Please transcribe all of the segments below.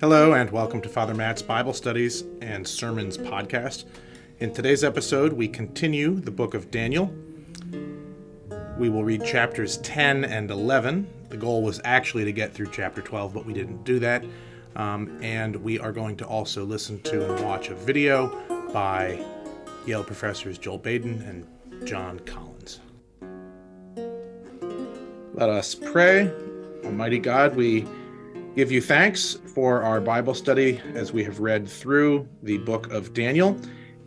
Hello and welcome to Father Matt's Bible Studies and Sermons podcast. In today's episode, we continue the book of Daniel. We will read chapters 10 and 11. The goal was actually to get through chapter 12, but we didn't do that. And we are going to also listen to and watch a video by Yale professors Joel Baden and John Collins. Let us pray. Almighty God, we give you thanks for our Bible study as we have read through the book of Daniel.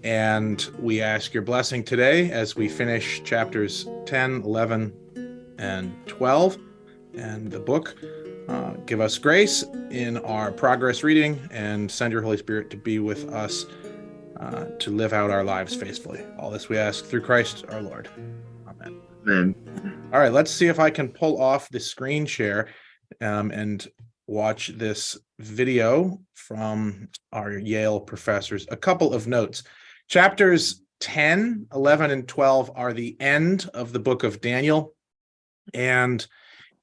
And we ask your blessing today as we finish chapters 10, 11, and 12. And the book, give us grace in our progress reading and send your Holy Spirit to be with us to live out our lives faithfully. All this we ask through Christ our Lord. Amen. Amen. All right, let's see if I can pull off the screen share and watch this video from our Yale professors. A couple of notes. Chapters 10, 11, and 12 are the end of the book of Daniel, and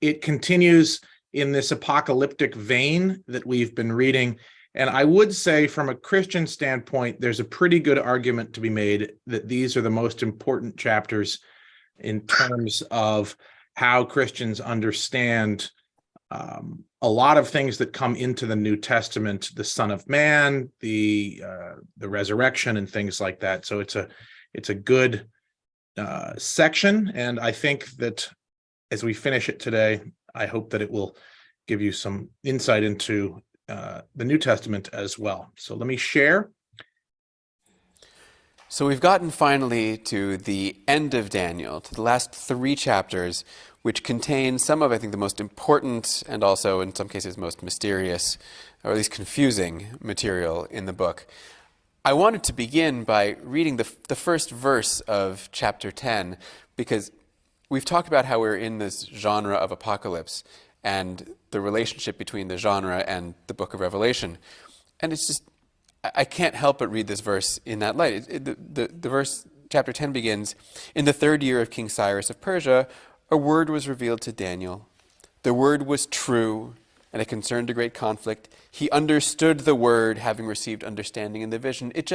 it continues in this apocalyptic vein that we've been reading. And I would say from a Christian standpoint, there's a pretty good argument to be made that these are the most important chapters in terms of how Christians understand a lot of things that come into the New Testament, the Son of Man, the resurrection, and things like that. So it's a good section, and I think that as we finish it today, I hope that it will give you some insight into the New Testament as well. So let me share. So we've gotten finally to the end of Daniel, to the last 3 chapters, which contain some of, I think, the most important and also, in some cases, most mysterious, or at least confusing material in the book. I wanted to begin by reading the first verse of chapter 10, because we've talked about how we're in this genre of apocalypse and the relationship between the genre and the book of Revelation. And it's just, I can't help but read this verse in that light. The verse, chapter 10 begins, "In the 3rd year of King Cyrus of Persia, a word was revealed to Daniel. The word was true, and it concerned a great conflict. He understood the word, having received understanding in the vision." It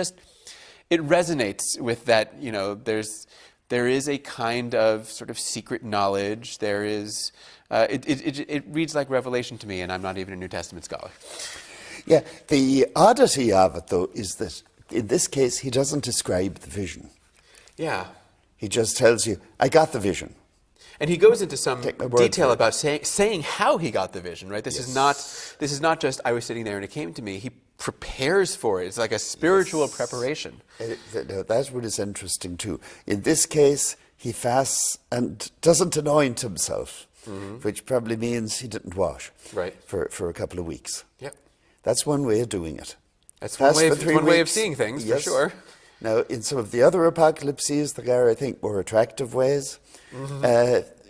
resonates with that, there is a kind of sort of secret knowledge. There is, it reads like Revelation to me, and I'm not even a New Testament scholar. Yeah, the oddity of it, though, is that in this case, he doesn't describe the vision. Yeah. He just tells you, I got the vision. And he goes into some detail about saying how he got the vision, right? This is not just, I was sitting there and it came to me. He prepares for it. It's like a spiritual preparation. That's what is interesting, too. In this case, he fasts and doesn't anoint himself, which probably means he didn't wash for a couple of weeks. Yep. That's one way of doing it. That's one way of seeing things, for sure. Now, in some of the other apocalypses, there are, I think, more attractive ways.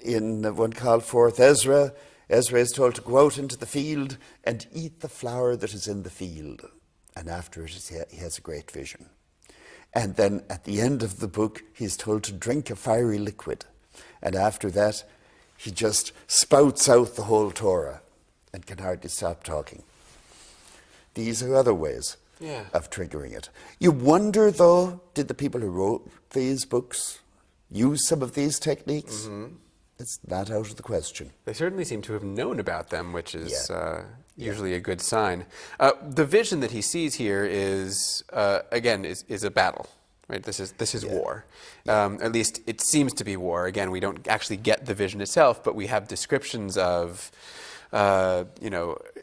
In one called Fourth Ezra, Ezra is told to go out into the field and eat the flower that is in the field. And after it, he has a great vision. And then at the end of the book, he's told to drink a fiery liquid. And after that, he just spouts out the whole Torah and can hardly stop talking. These are other ways of triggering it. You wonder, though, did the people who wrote these books use some of these techniques? It's not out of the question. They certainly seem to have known about them, which is usually a good sign. The vision that he sees here is, again, is a battle. Right? This is war. At least it seems to be war. Again, we don't actually get the vision itself, but we have descriptions of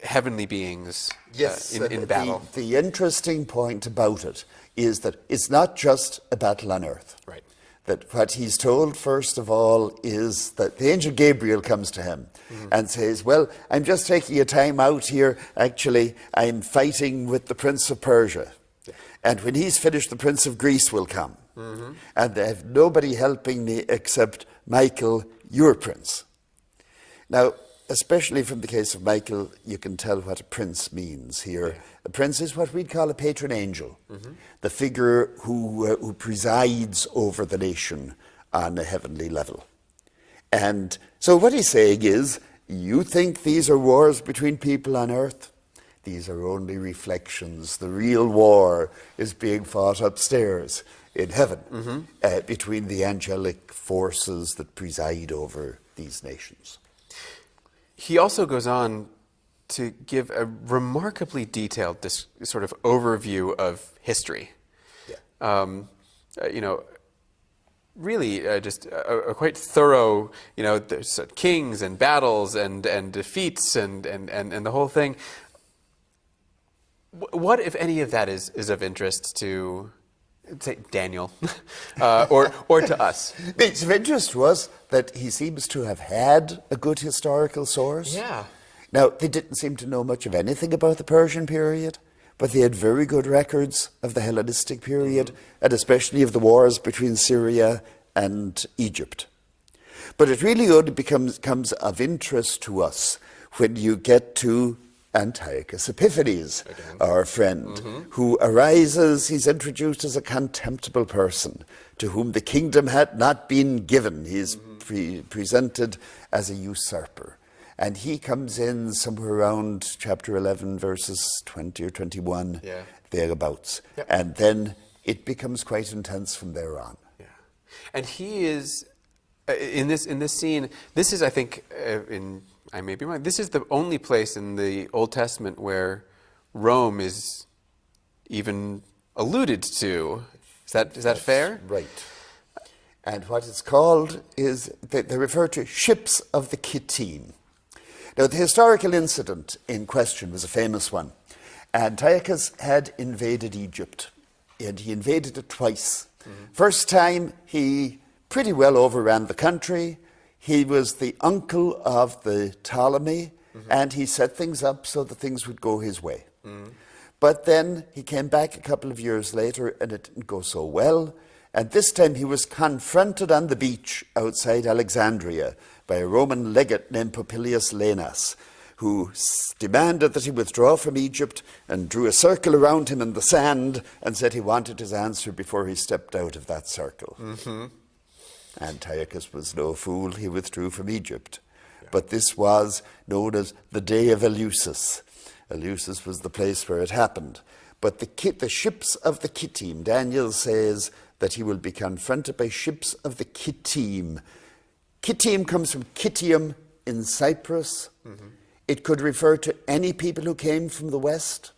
heavenly beings in battle. The interesting point about it is that it's not just a battle on earth. Right. That what he's told, first of all, is that the angel Gabriel comes to him and says, well, I'm just taking a time out here. Actually, I'm fighting with the Prince of Persia. Yeah. And when he's finished, the Prince of Greece will come. And they have nobody helping me except Michael, your prince. Now, especially from the case of Michael, you can tell what a prince means here. Yeah. A prince is what we'd call a patron angel, the figure who presides over the nation on a heavenly level. And so what he's saying is, you think these are wars between people on earth? These are only reflections. The real war is being fought upstairs in heaven between the angelic forces that preside over these nations. He also goes on to give a remarkably detailed sort of overview of history. Yeah. Really just a quite thorough, there's kings and battles and defeats and the whole thing. What, if any, of that is of interest to, say, Daniel or to us? It's of interest to us that he seems to have had a good historical source. Yeah. Now, they didn't seem to know much of anything about the Persian period, but they had very good records of the Hellenistic period, and especially of the wars between Syria and Egypt. But it really only becomes of interest to us when you get to Antiochus Epiphanes, our friend, who arises, he's introduced as a contemptible person to whom the kingdom had not been given. He's presented as a usurper. And he comes in somewhere around chapter 11, verses 20 or 21, thereabouts. Yep. And then it becomes quite intense from there on. Yeah. And he is, in this scene, this is, I think, I may be wrong, this is the only place in the Old Testament where Rome is even alluded to. Is that fair? Right. And what it's called is, they refer to ships of the Kittim. Now, the historical incident in question was a famous one. Antiochus had invaded Egypt, and he invaded it twice. First time, he pretty well overran the country. He was the uncle of the Ptolemy, and he set things up so that things would go his way. But then he came back a couple of years later, and it didn't go so well. And this time he was confronted on the beach outside Alexandria by a Roman legate named Popilius Laenas, who demanded that he withdraw from Egypt and drew a circle around him in the sand and said he wanted his answer before he stepped out of that circle. Antiochus was no fool. He withdrew from Egypt. But this was known as the Day of Eleusis. Eleusis was the place where it happened. But the ships of the Kittim, Daniel says that he will be confronted by ships of the Kittim. Kittim comes from Kitium in Cyprus. It could refer to any people who came from the west.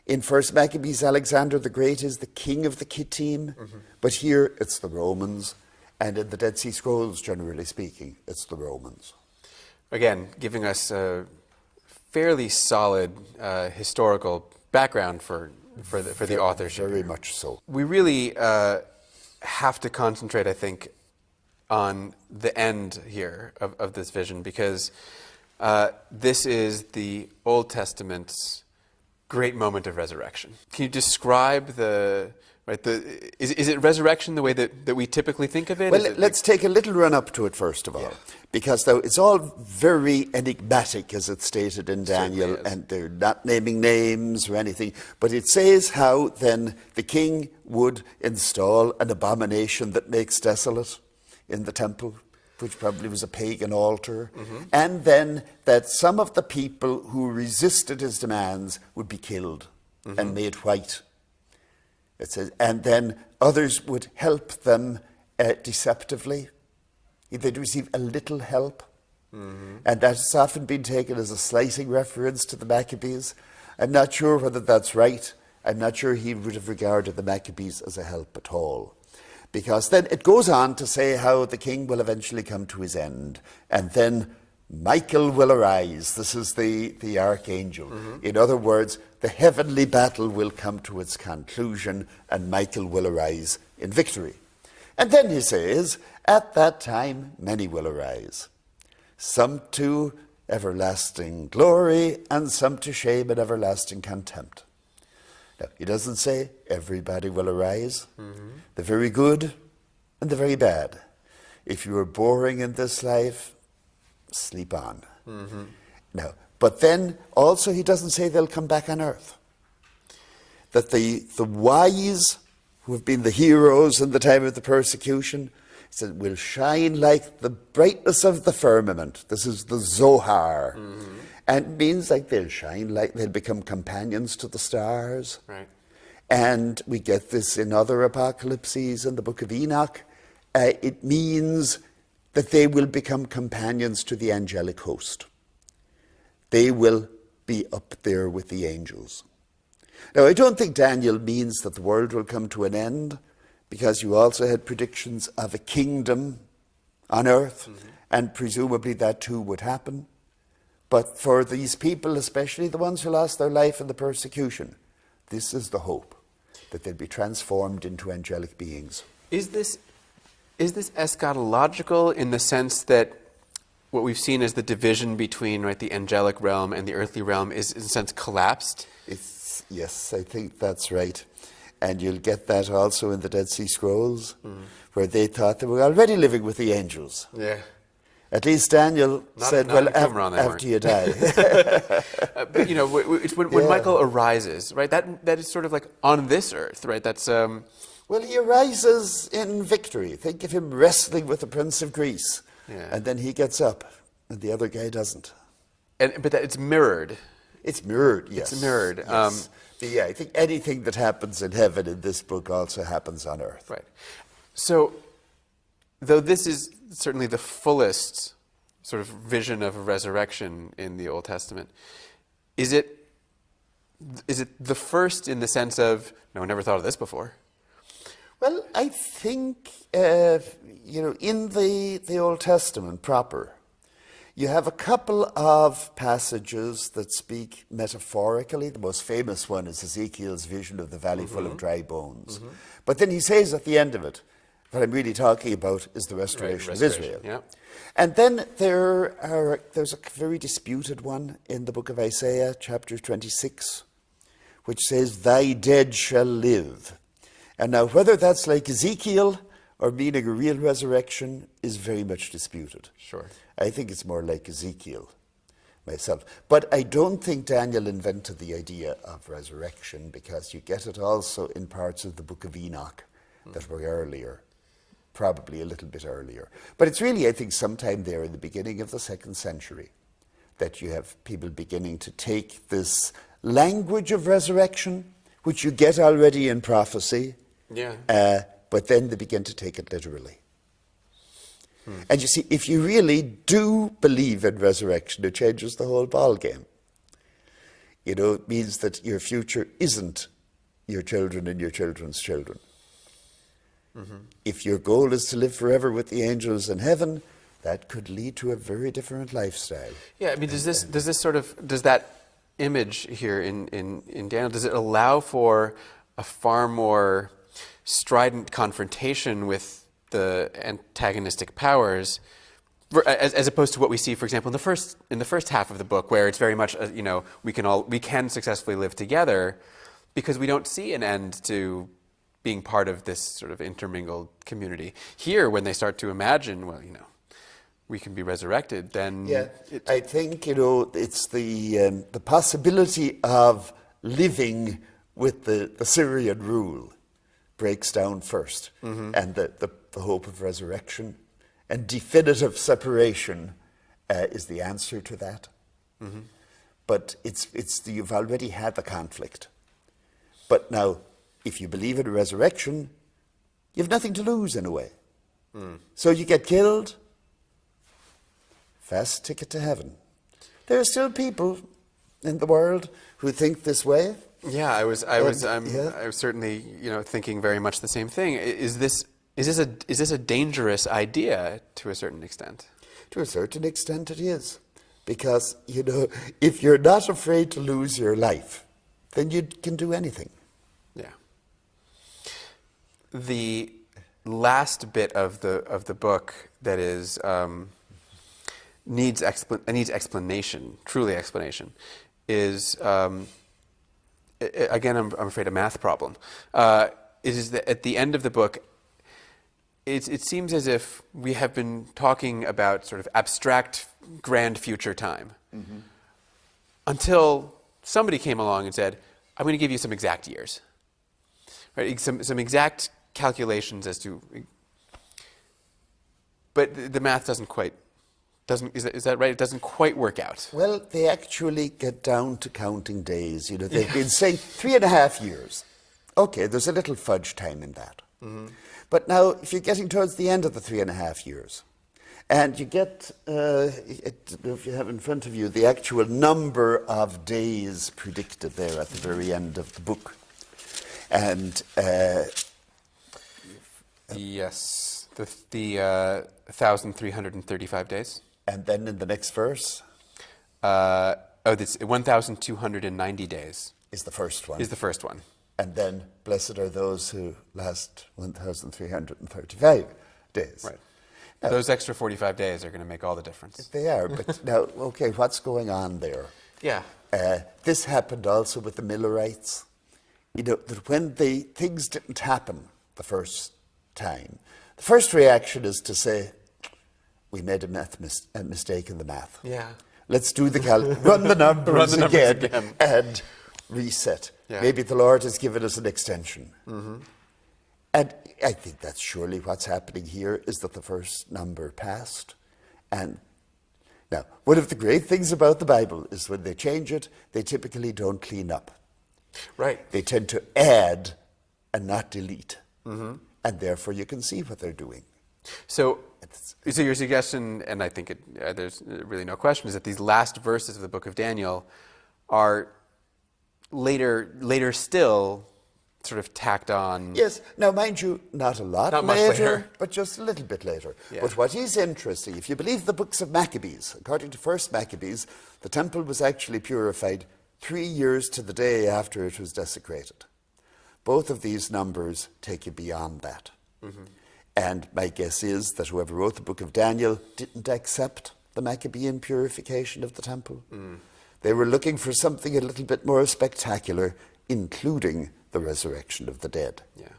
In 1 Maccabees, Alexander the Great is the king of the Kittim. But here it's the Romans. And in the Dead Sea Scrolls, generally speaking, it's the Romans. Again, giving us a fairly solid historical background for the authorship. Very much so. We really have to concentrate, I think, on the end here of this vision, because this is the Old Testament's great moment of resurrection. Can you describe is it resurrection the way that we typically think of it? Well, let's take a little run up to it first of all, because though it's all very enigmatic, as it's stated in Daniel, and they're not naming names or anything, but it says how then the king would install an abomination that makes desolate in the temple, which probably was a pagan altar, and then that some of the people who resisted his demands would be killed and made white. It says, and then others would help them deceptively. They'd receive a little help. And that's often been taken as a slighting reference to the Maccabees. I'm not sure whether that's right. I'm not sure he would have regarded the Maccabees as a help at all. Because then it goes on to say how the king will eventually come to his end. And then Michael will arise. This is the archangel. In other words, the heavenly battle will come to its conclusion and Michael will arise in victory. And then he says, at that time many will arise, some to everlasting glory and some to shame and everlasting contempt. Now, he doesn't say everybody will arise. The very good and the very bad. If you are boring in this life, sleep on. Now, but then also he doesn't say they'll come back on earth. That the wise, who have been the heroes in the time of the persecution, said, will shine like the brightness of the firmament. This is the Zohar. And it means like they'll shine like they'll become companions to the stars. Right. And we get this in other apocalypses in the book of Enoch. It means that they will become companions to the angelic host. They will be up there with the angels. Now, I don't think Daniel means that the world will come to an end, because you also had predictions of a kingdom on earth, and presumably that too would happen. But for these people, especially the ones who lost their life in the persecution, this is the hope, that they'll be transformed into angelic beings. Is this eschatological in the sense that what we've seen as the division between, right, the angelic realm and the earthly realm is in a sense collapsed? Yes, I think that's right. And you'll get that also in the Dead Sea Scrolls, where they thought they were already living with the angels. Yeah. At least Daniel said, not well, in Qumran, after you die. But, you know, it's when Michael arises, right, that is sort of like on this earth, right? That's Well, he arises in victory. Think of him wrestling with the Prince of Greece. Yeah. And then he gets up, and the other guy doesn't. but that it's mirrored. It's mirrored, yes. It's mirrored. Yes. But yeah, I think anything that happens in heaven in this book also happens on earth. Right. So, though this is certainly the fullest sort of vision of a resurrection in the Old Testament, is it the first in the sense of, no, I never thought of this before? Well, I think, in the Old Testament proper, you have a couple of passages that speak metaphorically. The most famous one is Ezekiel's vision of the valley full of dry bones. But then he says at the end of it, what I'm really talking about is the restoration of Israel. Yeah. And then there's a very disputed one in the book of Isaiah, chapter 26, which says, thy dead shall live. And now whether that's like Ezekiel or meaning a real resurrection is very much disputed. Sure. I think it's more like Ezekiel myself. But I don't think Daniel invented the idea of resurrection, because you get it also in parts of the book of Enoch that were earlier, probably a little bit earlier. But it's really, I think, sometime there in the beginning of the 2nd century that you have people beginning to take this language of resurrection, which you get already in prophecy, but then they begin to take it literally. And you see, if you really do believe in resurrection, it changes the whole ballgame. You know, it means that your future isn't your children and your children's children. If your goal is to live forever with the angels in heaven, that could lead to a very different lifestyle. Yeah, I mean, does that image here in Daniel, does it allow for a far more strident confrontation with the antagonistic powers, as opposed to what we see, for example, in the first half of the book, where it's very much we can successfully live together because we don't see an end to being part of this sort of intermingled community. Here, when they start to imagine, we can be resurrected, then I think it's the possibility of living with the Syrian rule breaks down first, and the hope of resurrection and definitive separation is the answer to that. But you've already had the conflict. But now, if you believe in a resurrection, you have nothing to lose in a way. So you get killed, fast ticket to heaven. There are still people in the world who think this way. Yeah, I was certainly, thinking very much the same thing. Is this a dangerous idea to a certain extent? To a certain extent it is. Because, if you're not afraid to lose your life, then you can do anything. Yeah. The last bit of the book that is needs explanation, truly explanation, is again, I'm afraid, a math problem. It is that at the end of the book, it seems as if we have been talking about sort of abstract, grand future time, until somebody came along and said, I'm going to give you some exact years. Right? Some exact calculations as to But the math is that right? It doesn't quite work out. Well, they actually get down to counting days. You know, they've been saying 3.5 years. Okay, there's a little fudge time in that. But now, if you're getting towards the end of the 3.5 years, and you get, if you have in front of you, the actual number of days predicted there at the very end of the book. And yes, the 1,335 days. and then in the next verse This 1,290 days is the first one. is the first one. And then, blessed are those who last 1,335 days. Right. Those extra 45 days are going to make all the difference. They are, but now, okay, what's going on there? Yeah. This happened also with the Millerites. You know, that when things didn't happen the first time, the first reaction is to say, we made a mistake in the math. Yeah. Let's do the run the numbers, again and reset. Yeah. Maybe the Lord has given us an extension. And I think that's surely what's happening here, is that the first number passed. And now, one of the great things about the Bible is when they change it, they typically don't clean up. Right. They tend to add and not delete. And therefore you can see what they're doing. So your suggestion, and I think there's really no question, is that these last verses of the book of Daniel are later still sort of tacked on. Yes. Now, mind you, not a lot Not much later. but just a little bit later. Yeah. But what is interesting, if you believe the books of Maccabees, according to First Maccabees, the temple was actually purified 3 years to the day after it was desecrated. Both of these numbers take you beyond that. And my guess is that whoever wrote the book of Daniel didn't accept the Maccabean purification of the temple. They were looking for something a little bit more spectacular, including the resurrection of the dead. Yeah.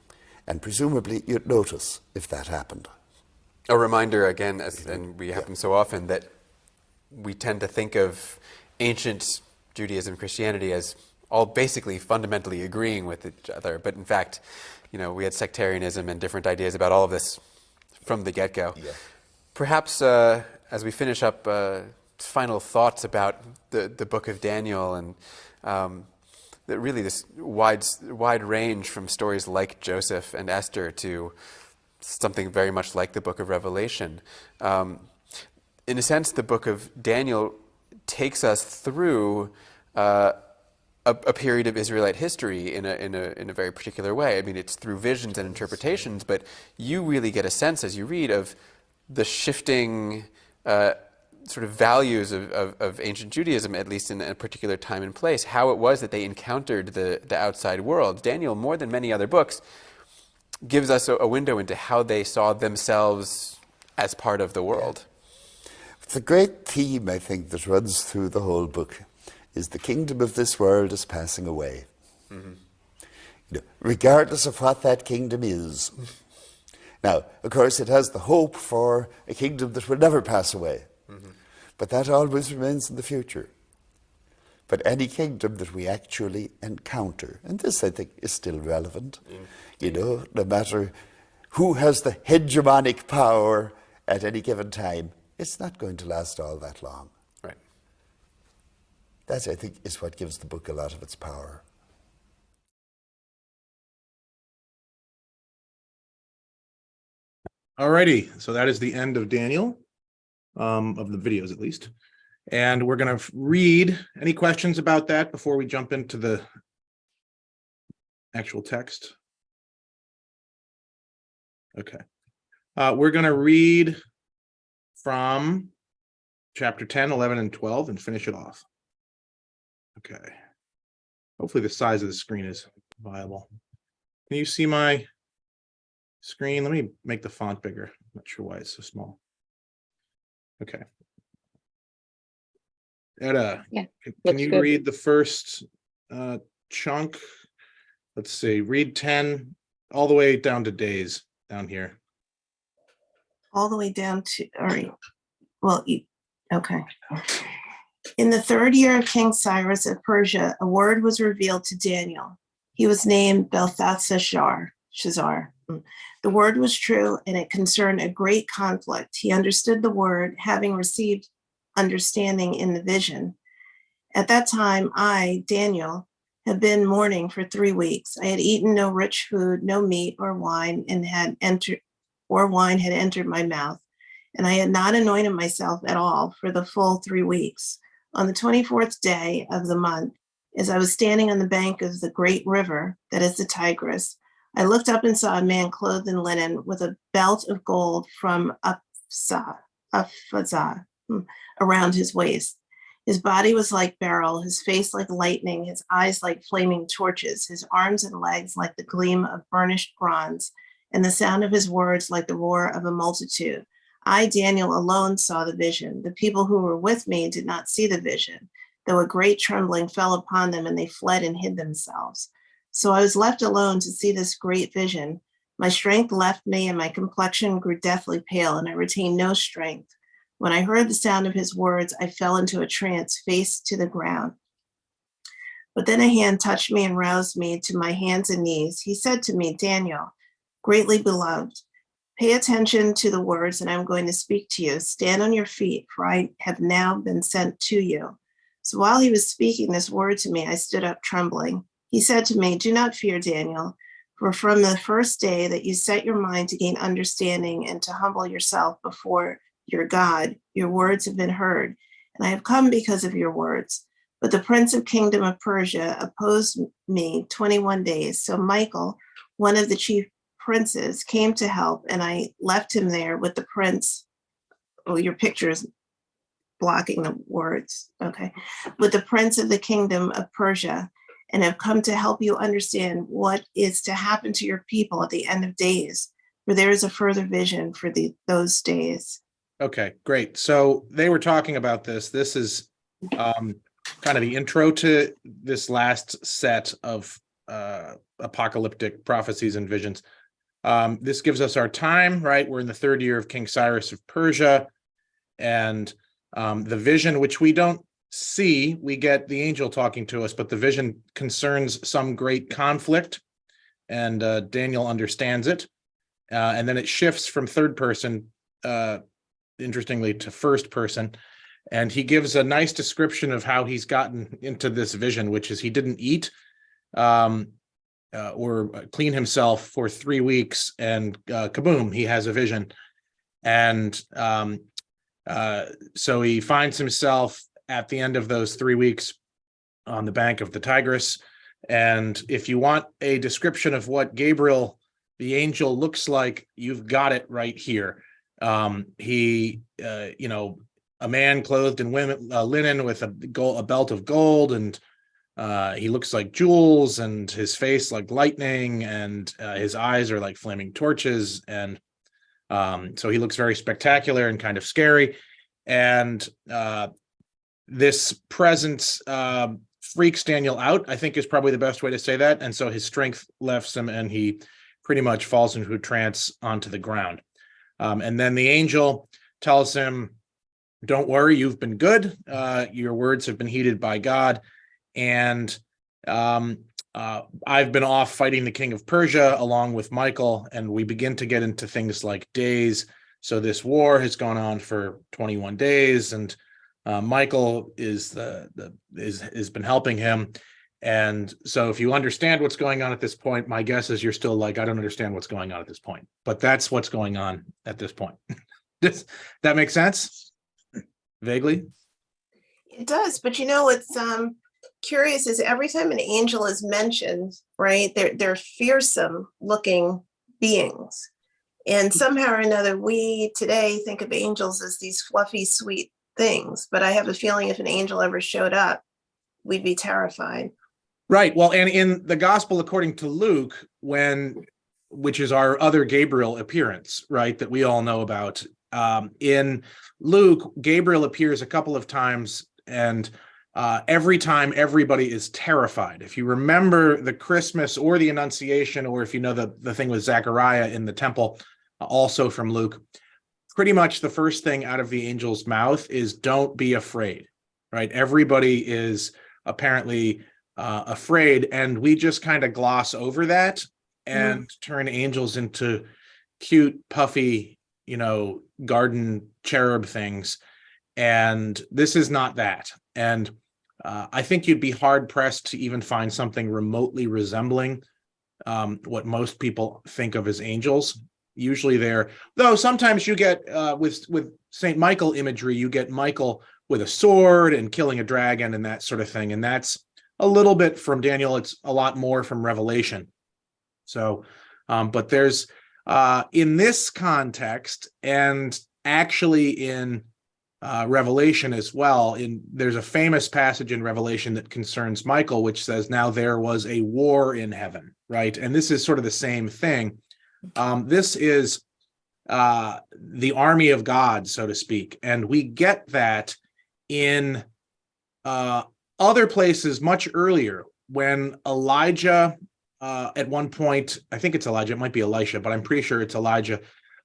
And presumably you'd notice if that happened. A reminder again, and we happen so often, that we tend to think of ancient Judaism and Christianity as all basically fundamentally agreeing with each other, but in fact, we had sectarianism and different ideas about all of this from the get-go. Yeah. Perhaps as we finish up, final thoughts about the book of Daniel and that really this wide range from stories like Joseph and Esther to something very much like the book of Revelation. In a sense, the book of Daniel takes us through a period of Israelite history in a very particular way. I mean, it's through visions and interpretations, but you really get a sense as you read of the shifting sort of values of ancient Judaism, at least in a particular time and place, how it was that they encountered the outside world. Daniel, more than many other books, gives us a window into how they saw themselves as part of the world. The great theme, I think, that runs through the whole book is the kingdom of this world is passing away. Regardless of what that kingdom is. Now, of course, it has the hope for a kingdom that will never pass away. But that always remains in the future. But any kingdom that we actually encounter, and this, I think, is still relevant, no matter who has the hegemonic power at any given time, it's not going to last all that long. Right. That, I think, is what gives the book a lot of its power. Alrighty, so that is the end of Daniel, of the videos at least. And we're going to read. Any questions about that before we jump into the actual text? Okay. We're going to read from chapter 10, 11, and 12 and finish it off. Okay. Hopefully the size of the screen is viable. Can you see my screen? Let me make the font bigger. I'm not sure why it's so small. Okay. Edda, Yeah, can you good. read the first chunk? Let's see, read 10 all the way down to days down here. All the way down to, all right. Well, okay. In the 3rd year of King Cyrus of Persia, a word was revealed to Daniel. He was named Belteshazzar. The The word was true, and it concerned a great conflict. He understood the word, having received understanding in the vision. At that time, I, Daniel, had been mourning for 3 weeks. I had eaten no rich food, no meat or wine, and wine had entered my mouth, and I had not anointed myself at all for the full 3 weeks. On the 24th day of the month, as I was standing on the bank of the great river, that is the Tigris, I looked up and saw a man clothed in linen with a belt of gold from Uphazah around his waist. His body was like beryl, his face like lightning, his eyes like flaming torches, his arms and legs like the gleam of burnished bronze, and the sound of his words like the roar of a multitude. I, Daniel, alone saw the vision. The people who were with me did not see the vision, though a great trembling fell upon them, and they fled and hid themselves. So I was left alone to see this great vision. My strength left me, and my complexion grew deathly pale, and I retained no strength. When I heard the sound of his words, I fell into a trance, face to the ground. But then a hand touched me and roused me to my hands and knees. He said to me, Daniel, greatly beloved, pay attention to the words that I'm going to speak to you. Stand on your feet, for I have now been sent to you. So while he was speaking this word to me, I stood up trembling. He said to me, do not fear, Daniel, for from the first day that you set your mind to gain understanding and to humble yourself before your God, your words have been heard, and I have come because of your words. But the prince of kingdom of Persia opposed me 21 days. So Michael, one of the chief princes, came to help, and I left him there with the prince. Oh, your picture is blocking the words. Okay. With the prince of the kingdom of Persia, and have come to help you understand what is to happen to your people at the end of days, for there is a further vision for those days. Okay, great. So they were talking about this. This is kind of the intro to this last set of apocalyptic prophecies and visions. This gives us our time, right? We're in the 3rd year of King Cyrus of Persia, and the vision, which we don't see, we get the angel talking to us, but the vision concerns some great conflict, and Daniel understands it. And then it shifts from third person, interestingly, to first person. And he gives a nice description of how he's gotten into this vision, which is he didn't eat or clean himself for 3 weeks, and kaboom, he has a vision. And so he finds himself at the end of those 3 weeks on the bank of the Tigris. And if you want a description of what Gabriel, the angel, looks like, you've got it right here. He, a man clothed in linen with a belt of gold, and he looks like jewels, and his face like lightning, and his eyes are like flaming torches. And so he looks very spectacular and kind of scary. And this presence freaks Daniel out, I think, is probably the best way to say that. And so his strength left him, and he pretty much falls into a trance onto the ground. And then the angel tells him, don't worry, you've been good. Your words have been heeded by God. And I've been off fighting the king of Persia along with Michael, and we begin to get into things like days. So this war has gone on for 21 days, and Michael has been helping him. And so if you understand what's going on at this point, my guess is you're still like, I don't understand what's going on at this point, but that's what's going on at this point. Does that make sense? Vaguely? It does, but what's curious is every time an angel is mentioned, right, they're fearsome looking beings. And somehow or another, we today think of angels as these fluffy, sweet things. But I have a feeling if an angel ever showed up, we'd be terrified. Right. Well, and in the gospel according to Luke, which is our other Gabriel appearance, right, that we all know about, in Luke, Gabriel appears a couple of times, and every time everybody is terrified. If you remember the Christmas or the Annunciation, or if you know the thing with Zechariah in the temple, also from Luke, pretty much the first thing out of the angel's mouth is don't be afraid, right? Everybody is apparently afraid, and we just kind of gloss over that and turn angels into cute, puffy, garden cherub things. And this is not that. And I think you'd be hard pressed to even find something remotely resembling what most people think of as angels. Usually though sometimes you get with Saint Michael imagery, you get Michael with a sword and killing a dragon and that sort of thing. And that's a little bit from Daniel. It's a lot more from Revelation. So, but there's in this context, and actually in Revelation as well, there's a famous passage in Revelation that concerns Michael, which says, now there was a war in heaven, right? And this is sort of the same thing. This is the army of God, so to speak. And we get that in other places much earlier, when Elijah, at one point, I think it's Elijah, it might be Elisha, but I'm pretty sure it's Elijah,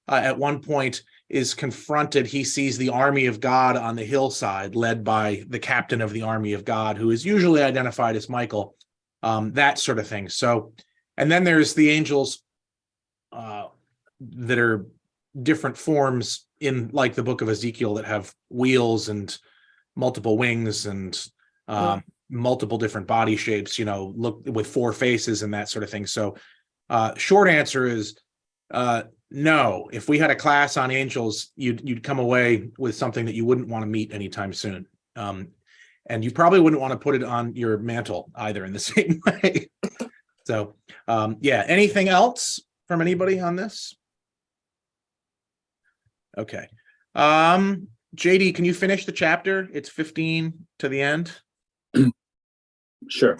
at one point is confronted. He sees the army of God on the hillside, led by the captain of the army of God, who is usually identified as Michael, that sort of thing. So, and then there's the angels that are different forms in, like the book of Ezekiel, that have wheels and multiple wings and multiple different body shapes, look with four faces and that sort of thing. So short answer is no. If we had a class on angels, you'd come away with something that you wouldn't want to meet anytime soon. And you probably wouldn't want to put it on your mantle either in the same way. So yeah, anything else from anybody on this? Okay. JD, can you finish the chapter? It's 15 to the end. Sure.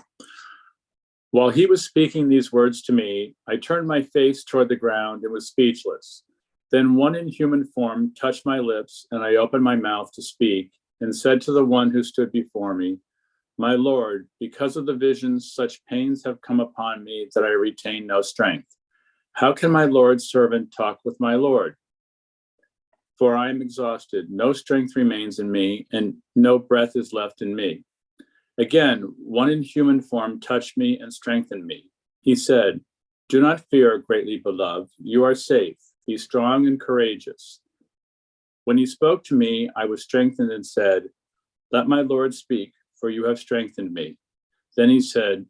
While he was speaking these words to me, I turned my face toward the ground and was speechless. Then one in human form touched my lips, and I opened my mouth to speak and said to the one who stood before me, my Lord, because of the visions, such pains have come upon me that I retain no strength. How can my Lord's servant talk with my Lord? For I am exhausted, no strength remains in me, and no breath is left in me. Again, one in human form touched me and strengthened me. He said, do not fear, greatly beloved. You are safe. Be strong and courageous. When he spoke to me, I was strengthened and said, let my Lord speak, for you have strengthened me. Then he said,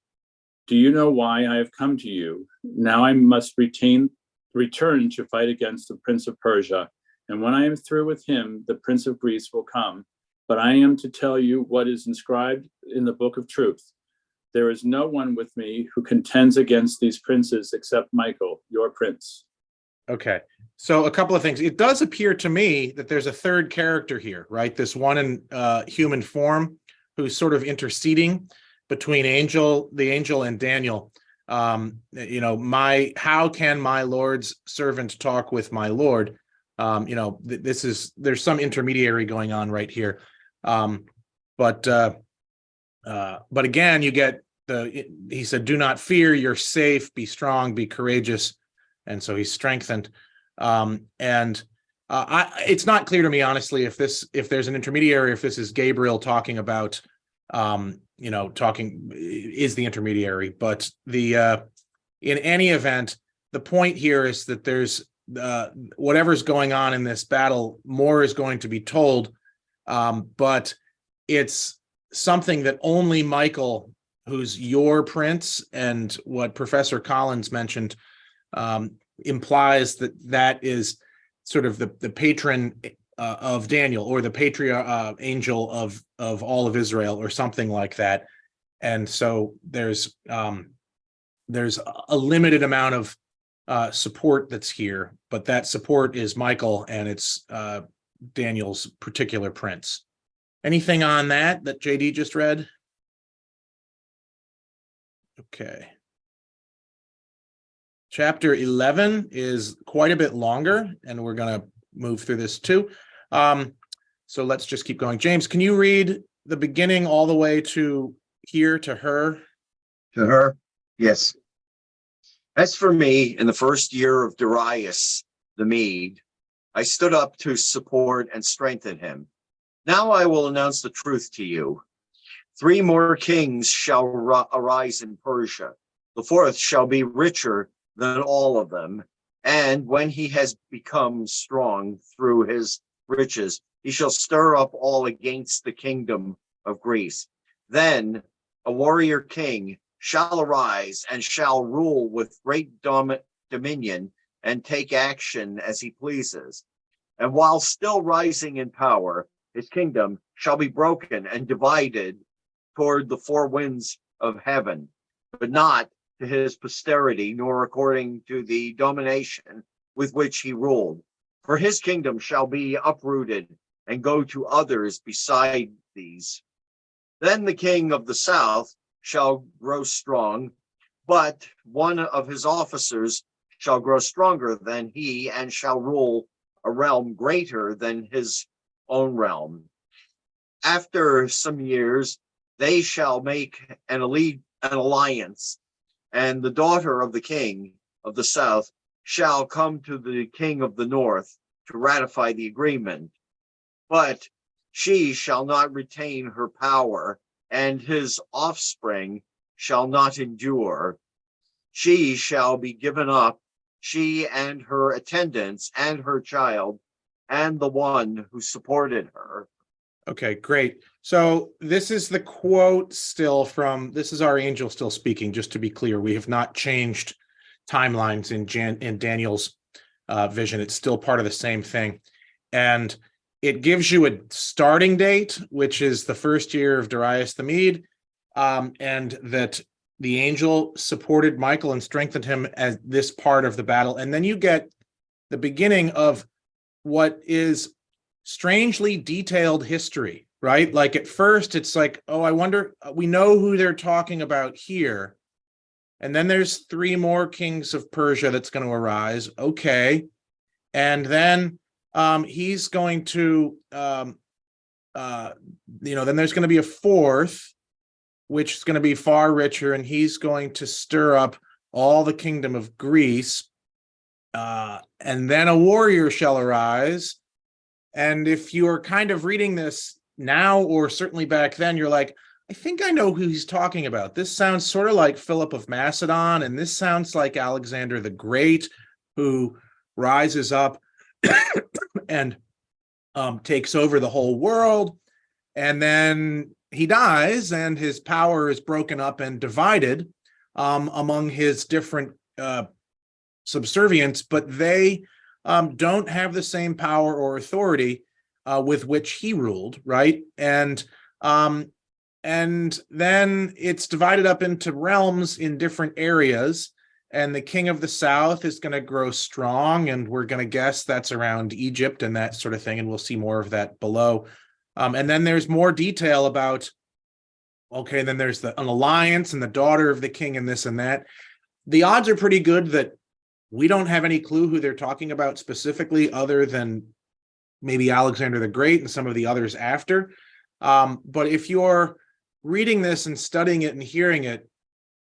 do you know why I have come to you? Now I must return to fight against the prince of Persia. And when I am through with him, the prince of Greece will come. But I am to tell you what is inscribed in the book of truth. There is no one with me who contends against these princes except Michael, your prince. Okay. So a couple of things. It does appear to me that there's a third character here, right? This one in human form who's sort of interceding between the angel and Daniel. How can my Lord's servant talk with my Lord? There's some intermediary going on right here. But again, you get he said, do not fear, you're safe, be strong, be courageous. And so he's strengthened. It's not clear to me, honestly, if there's an intermediary, if this is Gabriel talking about, is the intermediary. But in any event, the point here is that there's whatever's going on in this battle, more is going to be told. But it's something that only Michael, who's your prince, and what Professor Collins mentioned, implies that is sort of the patron of Daniel, or the patriarch angel of all of Israel, or something like that. And so there's a limited amount of support that's here, but that support is Michael, and it's Daniel's particular prince. Anything on that JD just read? Okay. Chapter 11 is quite a bit longer, and we're going to move through this too. So let's just keep going. James, can you read the beginning all the way to here, to her? To her? Yes. As for me, in the first year of Darius the Mede, I stood up to support and strengthen him. Now I will announce the truth to you. 3 more kings shall arise in Persia. The 4th shall be richer than all of them, And when he has become strong through his riches, he shall stir up all against the kingdom of Greece. Then a warrior king shall arise and shall rule with great dominion and take action as he pleases. And while still rising in power, his kingdom shall be broken and divided toward the four winds of heaven, but not to his posterity, nor according to the domination with which he ruled. For his kingdom shall be uprooted and go to others beside these. Then the king of the south shall grow strong, but one of his officers shall grow stronger than he and shall rule a realm greater than his own realm. After some years, they shall make an alliance, and the daughter of the king of the south shall come to the king of the north to ratify the agreement. But she shall not retain her power, and his offspring shall not endure. She shall be given up, she and her attendants and her child, and the one who supported her. Okay, great. So this is the quote still from, this is our angel still speaking, just to be clear. We have not changed timelines in Daniel's vision. It's still part of the same thing. And it gives you a starting date, which is the first year of Darius the Mede, and that the angel supported Michael and strengthened him as this part of the battle. And then you get the beginning of what is strangely detailed history, right? Like at first it's like, oh, I wonder, we know who they're talking about here. And then there's 3 more kings of Persia that's going to arise. Okay. And then he's going to, then there's going to be a 4th, which is going to be far richer, and he's going to stir up all the kingdom of Greece. And then a warrior shall arise. And if you are kind of reading this now, or certainly back then, you're like, I think I know who he's talking about. This sounds sort of like Philip of Macedon, and this sounds like Alexander the Great, who rises up and takes over the whole world. And then he dies, and his power is broken up and divided among his different subservients, but they don't have the same power or authority with which he ruled, right? And then it's divided up into realms in different areas, and the king of the south is going to grow strong, and we're going to guess that's around Egypt and that sort of thing, and we'll see more of that below. And then there's more detail about, okay, then there's an alliance and the daughter of the king and this and that. The odds are pretty good that we don't have any clue who they're talking about specifically, other than maybe Alexander the Great and some of the others after. But if you're reading this and studying it and hearing it,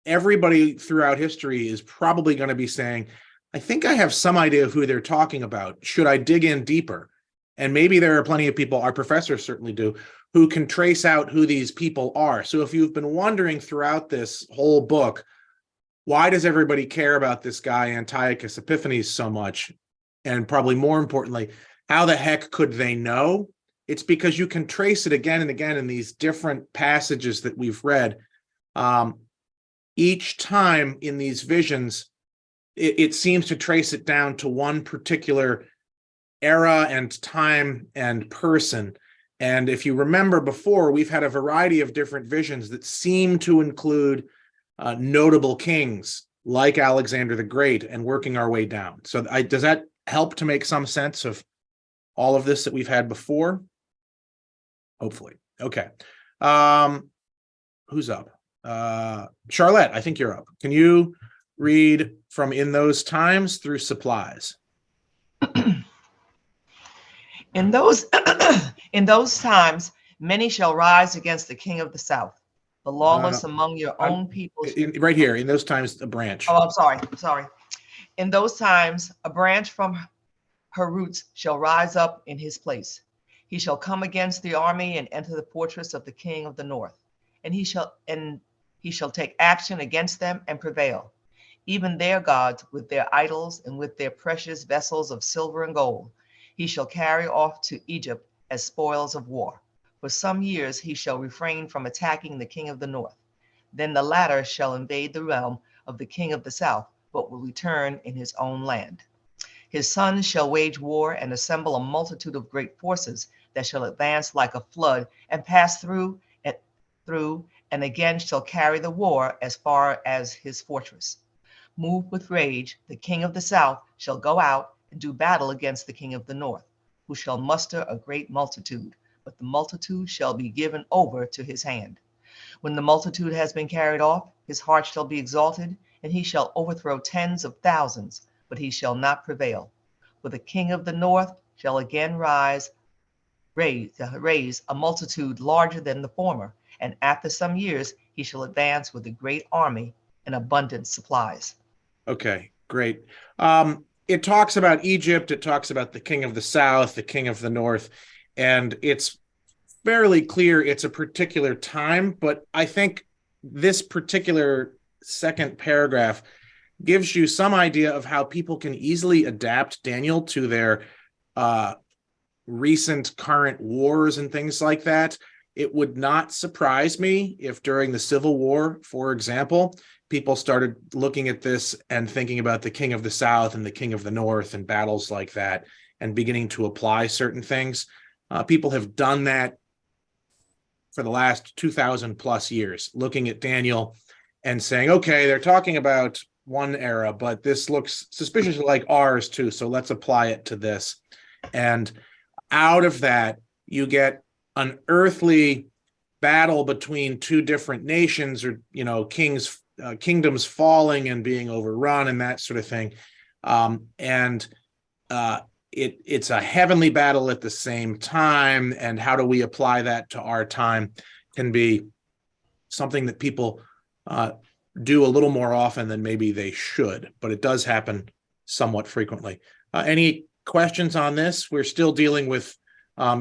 everybody throughout history is probably going to be saying, I think I have some idea of who they're talking about. Should I dig in deeper? And maybe there are plenty of people, our professors certainly do, who can trace out who these people are. So if you've been wondering throughout this whole book, why does everybody care about this guy Antiochus Epiphanes so much? And probably more importantly, how the heck could they know? It's because you can trace it again and again in these different passages that we've read. Each time in these visions, it seems to trace it down to one particular era and time and person. And if you remember before, we've had a variety of different visions that seem to include notable kings like Alexander the Great, and working our way down. So does that help to make some sense of all of this that we've had before? Hopefully. Okay. Who's up? Charlotte, I think you're up. Can you read from In Those Times through Supplies? In those times, many shall rise against the king of the south, the lawless among your own people. Right here, in those times, a branch. Oh, I'm sorry. In those times, a branch from her roots shall rise up in his place. He shall come against the army and enter the fortress of the king of the north, and he shall take action against them and prevail. even their gods with their idols and with their precious vessels of silver and gold. He shall carry off to Egypt as spoils of war. For some years he shall refrain from attacking the king of the north. Then the latter shall invade the realm of the king of the south, but will return in his own land. His sons shall wage war and assemble a multitude of great forces that shall advance like a flood and pass through, and again shall carry the war as far as his fortress. Moved with rage, the king of the south shall go out and do battle against the king of the north, who shall muster a great multitude, but the multitude shall be given over to his hand. When the multitude has been carried off, his heart shall be exalted, and he shall overthrow tens of thousands, but he shall not prevail. For the king of the north shall again raise a multitude larger than the former, and after some years he shall advance with a great army and abundant supplies. Okay, great. It talks about Egypt, it talks about the king of the south, the king of the north, and it's fairly clear it's a particular time, but I think this particular second paragraph gives you some idea of how people can easily adapt Daniel to their recent current wars and things like that. It would not surprise me if during the Civil War, for example, people started looking at this and thinking about the king of the south and the king of the north and battles like that and beginning to apply certain things. People have done that for the last 2,000 plus years, looking at Daniel and saying, okay, they're talking about one era, but this looks suspiciously like ours too, so let's apply it to this. And out of that, you get an earthly battle between two different nations, or kingdoms falling and being overrun and that sort of thing. It's a heavenly battle at the same time. And how do we apply that to our time can be something that people do a little more often than maybe they should, but it does happen somewhat frequently. Any questions on this? We're still dealing with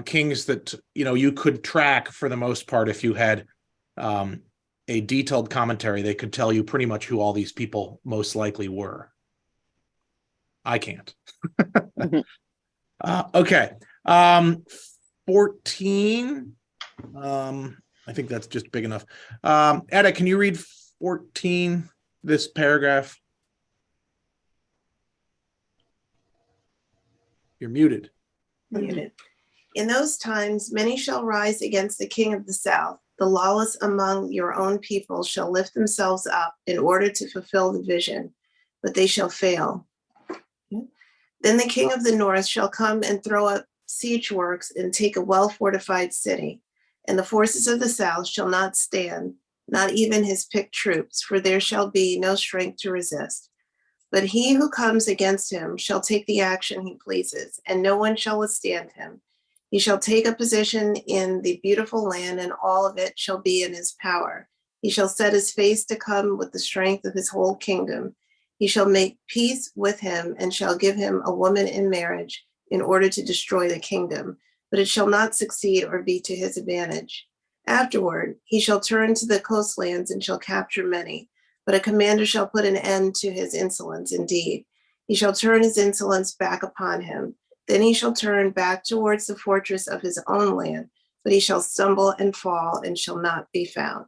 kings that you could track for the most part. If you had a detailed commentary, they could tell you pretty much who all these people most likely were. I can't. Okay. 14. I think that's just big enough. Etta, can you read 14, this paragraph? You're muted. Muted. In those times, many shall rise against the king of the south. The lawless among your own people shall lift themselves up in order to fulfill the vision, but they shall fail. Then the king of the north shall come and throw up siege works and take a well-fortified city. And the forces of the south shall not stand, not even his picked troops, for there shall be no strength to resist. But he who comes against him shall take the action he pleases, and no one shall withstand him. He shall take a position in the beautiful land, and all of it shall be in his power. He shall set his face to come with the strength of his whole kingdom. He shall make peace with him and shall give him a woman in marriage in order to destroy the kingdom, but it shall not succeed or be to his advantage. Afterward, he shall turn to the coastlands and shall capture many, but a commander shall put an end to his insolence indeed. He shall turn his insolence back upon him. Then he shall turn back towards the fortress of his own land, but he shall stumble and fall and shall not be found.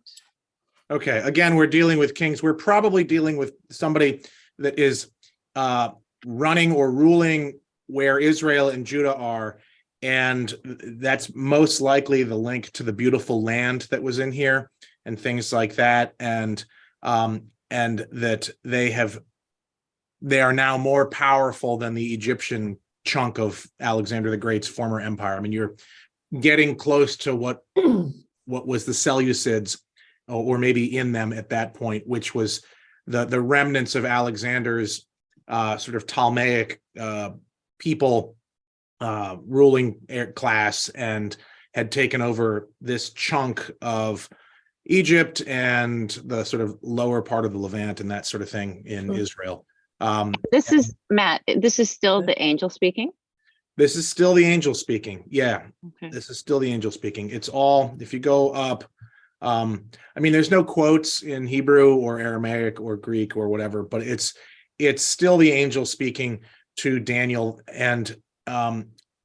Okay, again, we're dealing with kings. We're probably dealing with somebody that is running or ruling where Israel and Judah are, and that's most likely the link to the beautiful land that was in here and things like that, and that they are now more powerful than the Egyptian chunk of Alexander the Great's former empire. I mean, you're getting close to what was the Seleucids, or maybe in them at that point, which was the remnants of Alexander's sort of Ptolemaic people ruling class, and had taken over this chunk of Egypt and the sort of lower part of the Levant and that sort of thing in Israel. This is Matt. This is still the angel speaking. This is still the angel speaking. Yeah, Okay. this is still the angel speaking. It's all, if you go up, I mean, there's no quotes in Hebrew or Aramaic or Greek or whatever, but it's still the angel speaking to Daniel. And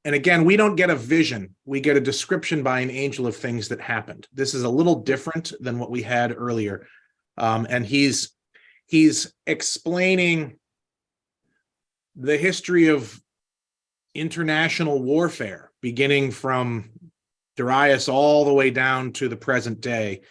again, we don't get a vision. We get a description by an angel of things that happened. This is a little different than what we had earlier. And he's explaining the history of international warfare, beginning from Darius all the way down to the present day.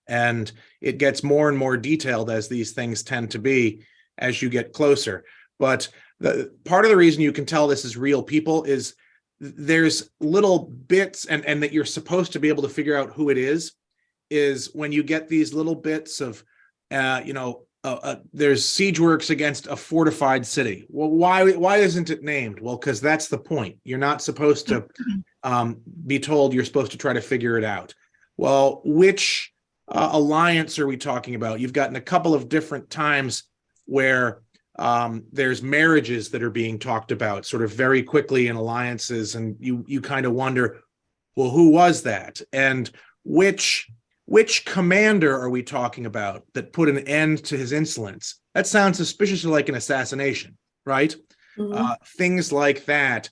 And it gets more and more detailed, as these things tend to be as you get closer. But the part of the reason you can tell this is real people is there's little bits, and that you're supposed to be able to figure out who it is when you get these little bits of, there's siege works against a fortified city. Well, why isn't it named? Well, because that's the point. You're not supposed to be told. You're supposed to try to figure it out. Well, which alliance are we talking about? You've gotten a couple of different times where there's marriages that are being talked about sort of very quickly in alliances, and you kind of wonder, well, who was that? And which commander are we talking about that put an end to his insolence? That sounds suspiciously like an assassination, right? Mhm. Things like that.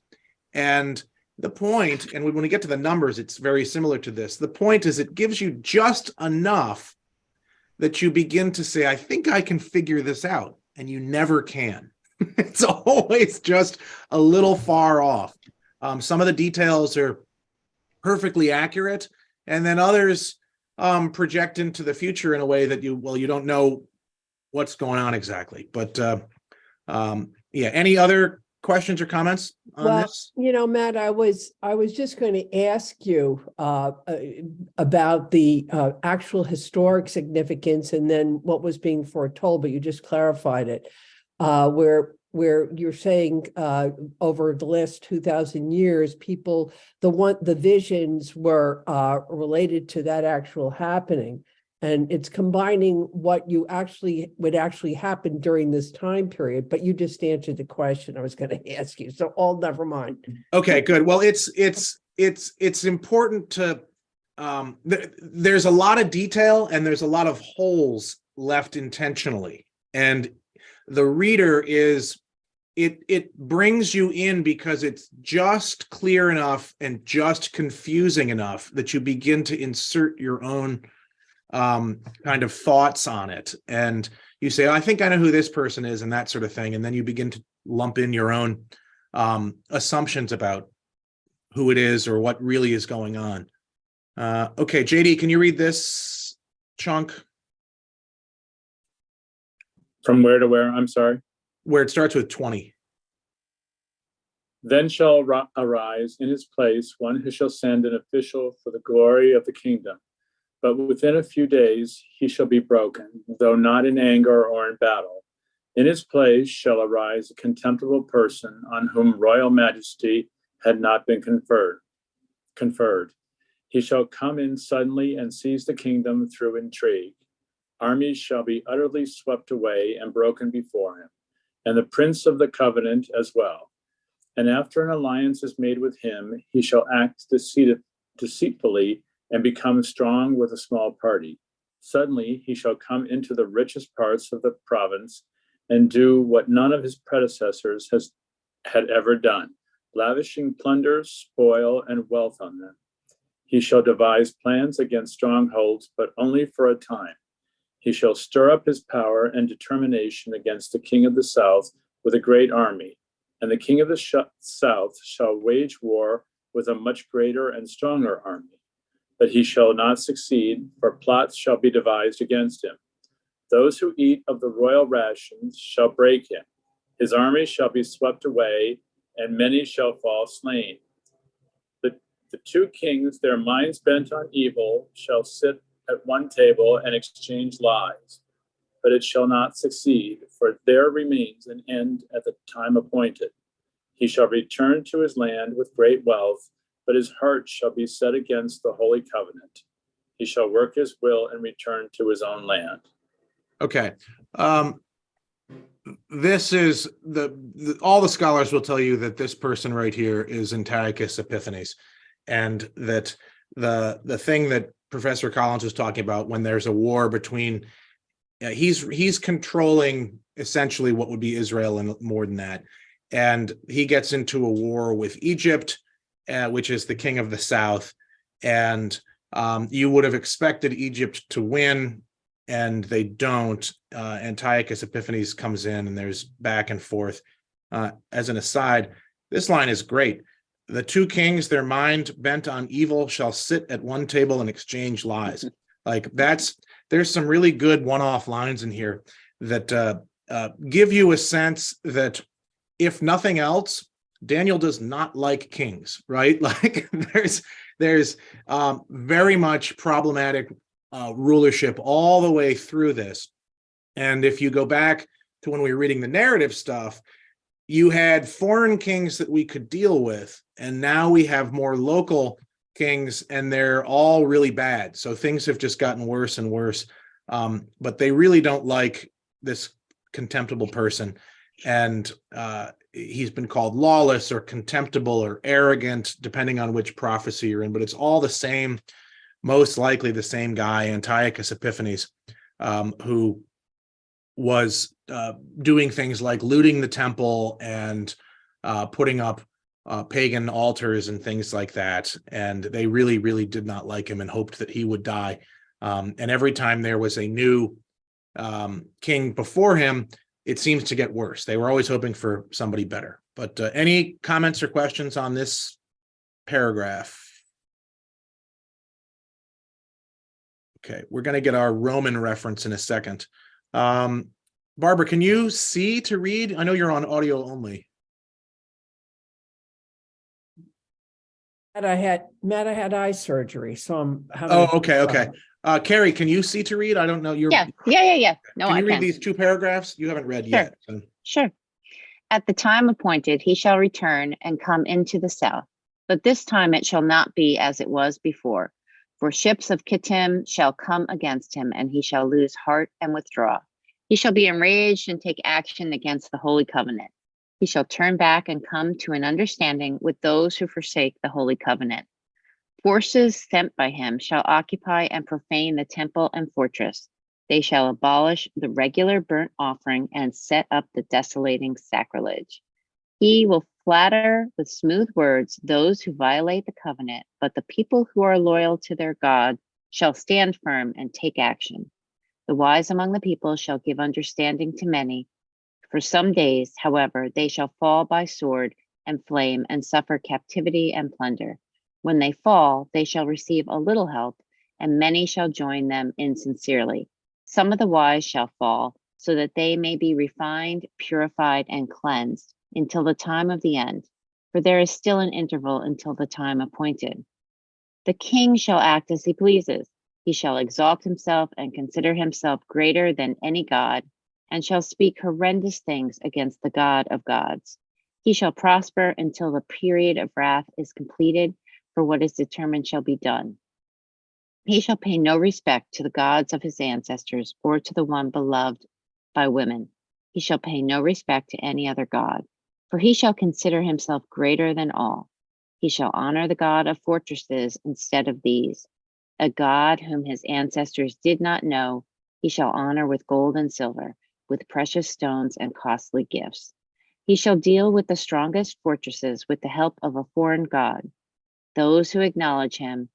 And the point, and when we get to the numbers, it's very similar to this. The point is it gives you just enough that you begin to say, I think I can figure this out. And you never can. It's always just a little far off. Some of the details are perfectly accurate, and then others project into the future in a way that you don't know what's going on exactly. But any other questions or comments on this? Matt, I was just going to ask you about the actual historic significance and then what was being foretold, but you just clarified it, where you're saying over the last 2,000 years, the visions were related to that actual happening. And it's combining what would actually happen during this time period, but you just answered the question I was going to ask you. So never mind. Okay, good. Well, it's important to there's a lot of detail and there's a lot of holes left intentionally. And the reader it brings you in because it's just clear enough and just confusing enough that you begin to insert your own kind of thoughts on it, and you say, I think I know who this person is, and that sort of thing, and then you begin to lump in your own assumptions about who it is or what really is going on. Okay, JD, can you read this chunk? From where to where? I'm sorry. Where it starts with 20. Then shall arise in his place one who shall send an official for the glory of the kingdom. But within a few days he shall be broken, though not in anger or in battle. In his place shall arise a contemptible person on whom royal majesty had not been conferred. He shall come in suddenly and seize the kingdom through intrigue. Armies shall be utterly swept away and broken before him, and the prince of the covenant as well. And after an alliance is made with him, he shall act deceitfully and become strong with a small party. Suddenly he shall come into the richest parts of the province and do what none of his predecessors had ever done, lavishing plunder, spoil, and wealth on them. He shall devise plans against strongholds, but only for a time. He shall stir up his power and determination against the king of the south with a great army, and the king of the south shall wage war with a much greater and stronger army. But he shall not succeed, for plots shall be devised against him. Those who eat of the royal rations shall break him. His army shall be swept away, and many shall fall slain. The two kings, their minds bent on evil, shall sit at one table and exchange lies. But it shall not succeed, for there remains an end at the time appointed. He shall return to his land with great wealth, but his heart shall be set against the holy covenant. He shall work his will and return to his own land. Okay. This is all the scholars will tell you that this person right here is Antiochus Epiphanes, and that the thing that Professor Collins was talking about when there's a war between, he's controlling essentially what would be Israel and more than that. And he gets into a war with Egypt, which is the king of the south. And you would have expected Egypt to win, and they don't. Antiochus Epiphanes comes in, and there's back and forth. As an aside, this line is great. The two kings, their mind bent on evil, shall sit at one table and exchange lies. Like there's some really good one-off lines in here that give you a sense that, if nothing else, Daniel does not like kings, right? Like there's very much problematic rulership all the way through this. And if you go back to when we were reading the narrative stuff, you had foreign kings that we could deal with, and now we have more local kings, and they're all really bad. So things have just gotten worse and worse. But they really don't like this contemptible person. And he's been called lawless or contemptible or arrogant, depending on which prophecy you're in, but it's all the same, most likely the same guy, Antiochus Epiphanes, who was doing things like looting the temple and putting up pagan altars and things like that. And they really, really did not like him and hoped that he would die. And every time there was a new king before him, it seems to get worse. They were always hoping for somebody better. But any comments or questions on this paragraph? Okay, we're going to get our Roman reference in a second. Barbara, can you see to read? I know you're on audio only. Matt, I had eye surgery, so I'm having. Oh, okay. Carrie, can you see to read? I don't know. Yeah. No, Can I you read can. these two paragraphs? You haven't read Sure. yet. So. Sure. At the time appointed, he shall return and come into the south. But this time it shall not be as it was before. For ships of Kittim shall come against him, and he shall lose heart and withdraw. He shall be enraged and take action against the holy covenant. He shall turn back and come to an understanding with those who forsake the holy covenant. Forces sent by him shall occupy and profane the temple and fortress. They shall abolish the regular burnt offering and set up the desolating sacrilege. He will flatter with smooth words those who violate the covenant, but the people who are loyal to their God shall stand firm and take action. The wise among the people shall give understanding to many. For some days, however, they shall fall by sword and flame and suffer captivity and plunder. When they fall, they shall receive a little help, and many shall join them insincerely. Some of the wise shall fall, so that they may be refined, purified, and cleansed until the time of the end, for there is still an interval until the time appointed. The king shall act as he pleases. He shall exalt himself and consider himself greater than any god, and shall speak horrendous things against the God of gods. He shall prosper until the period of wrath is completed, for what is determined shall be done. He shall pay no respect to the gods of his ancestors or to the one beloved by women. He shall pay no respect to any other god, for he shall consider himself greater than all. He shall honor the God of fortresses instead of these. A God whom his ancestors did not know, he shall honor with gold and silver, with precious stones and costly gifts. He shall deal with the strongest fortresses with the help of a foreign god. Those who acknowledge him,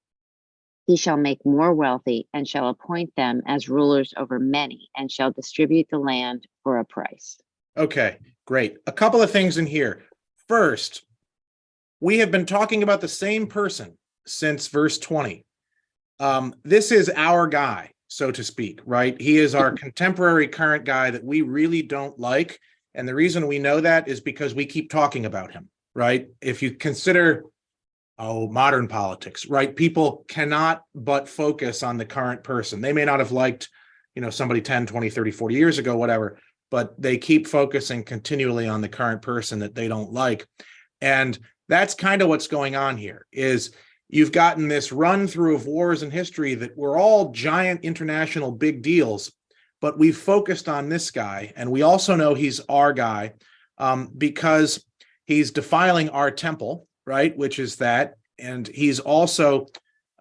he shall make more wealthy and shall appoint them as rulers over many and shall distribute the land for a price. Okay, great. A couple of things in here. First, we have been talking about the same person since verse 20. This is our guy, so to speak, right? He is our contemporary current guy that we really don't like. And the reason we know that is because we keep talking about him, right? If you consider, modern politics, right? People cannot but focus on the current person. They may not have liked, somebody 10, 20, 30, 40 years ago, whatever, but they keep focusing continually on the current person that they don't like. And that's kind of what's going on here is you've gotten this run through of wars in history that were all giant international big deals, but we've focused on this guy. And we also know he's our guy because he's defiling our temple, right? Which is that. And he's also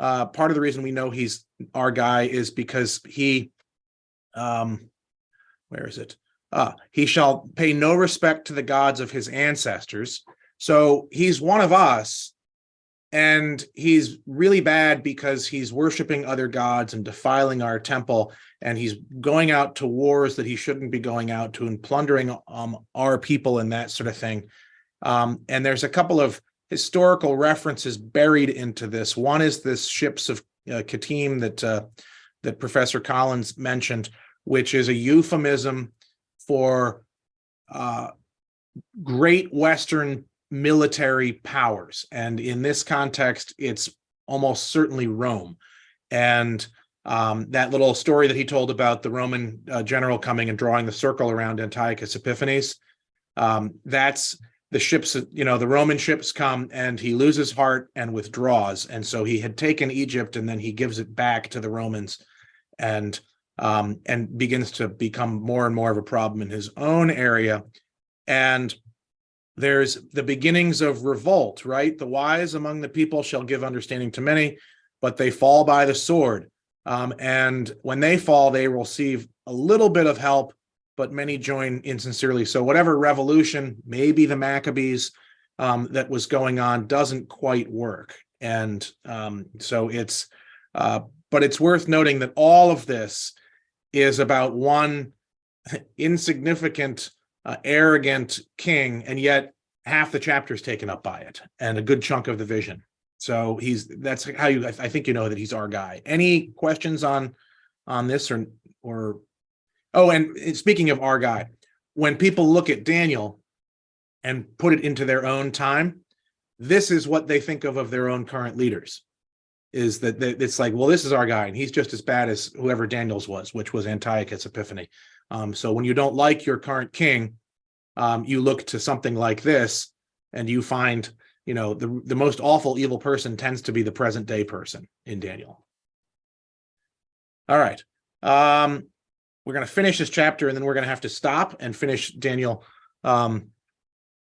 part of the reason we know he's our guy is because he, where is it? He shall pay no respect to the gods of his ancestors. So he's one of us, and he's really bad because he's worshiping other gods and defiling our temple, and he's going out to wars that he shouldn't be going out to and plundering our people and that sort of thing. And there's a couple of historical references buried into this. One is this ships of Kittim that Professor Collins mentioned, which is a euphemism for great Western military powers. And in this context, it's almost certainly Rome. And that little story that he told about the Roman general coming and drawing the circle around Antiochus Epiphanes, that's the ships, the Roman ships come and he loses heart and withdraws. And so he had taken Egypt and then he gives it back to the Romans and begins to become more and more of a problem in his own area. And there's the beginnings of revolt, right? The wise among the people shall give understanding to many, but they fall by the sword. And when they fall, they receive a little bit of help, but many join insincerely. So whatever revolution, maybe the Maccabees that was going on doesn't quite work. And so it's, but it's worth noting that all of this is about one insignificant, arrogant king, and yet half the chapter is taken up by it and a good chunk of the vision. So that's how I think that he's our guy. Any questions on this or oh, and speaking of our guy, when people look at Daniel and put it into their own time, this is what they think of their own current leaders. Is that it's like, well, this is our guy, and he's just as bad as whoever Daniel's was, which was Antiochus Epiphanes. So when you don't like your current king, you look to something like this, and you find, the most awful, evil person tends to be the present day person in Daniel. All right. We're going to finish this chapter, and then we're going to have to stop and finish Daniel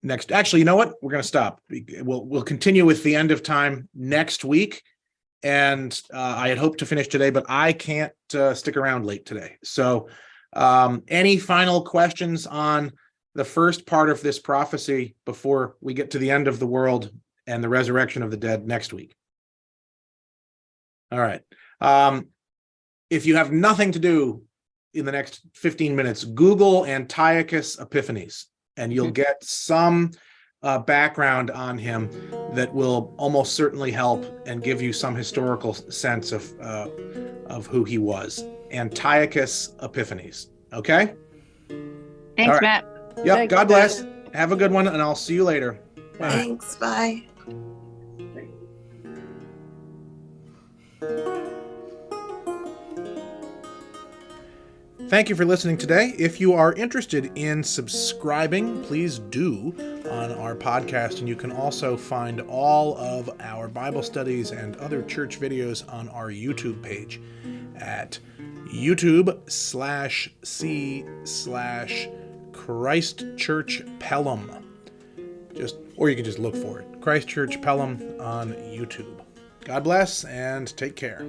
next. Actually, you know what? We're going to stop. We'll continue with the end of time next week. And I had hoped to finish today, but I can't stick around late today. So any final questions on the first part of this prophecy before we get to the end of the world and the resurrection of the dead next week? All right. If you have nothing to do in the next 15 minutes, Google Antiochus Epiphanes, and you'll get some background on him that will almost certainly help and give you some historical sense of who he was. Antiochus Epiphanes. Okay? Thanks, right. Matt. Yep. Thanks, God bless. Matt. Have a good one, and I'll see you later. Bye. Thanks. Bye. Thank you for listening today. If you are interested in subscribing, please do on our podcast. And you can also find all of our Bible studies and other church videos on our YouTube page at YouTube/C/Christ Church Pelham. Or you can just look for it. Christ Church Pelham on YouTube. God bless and take care.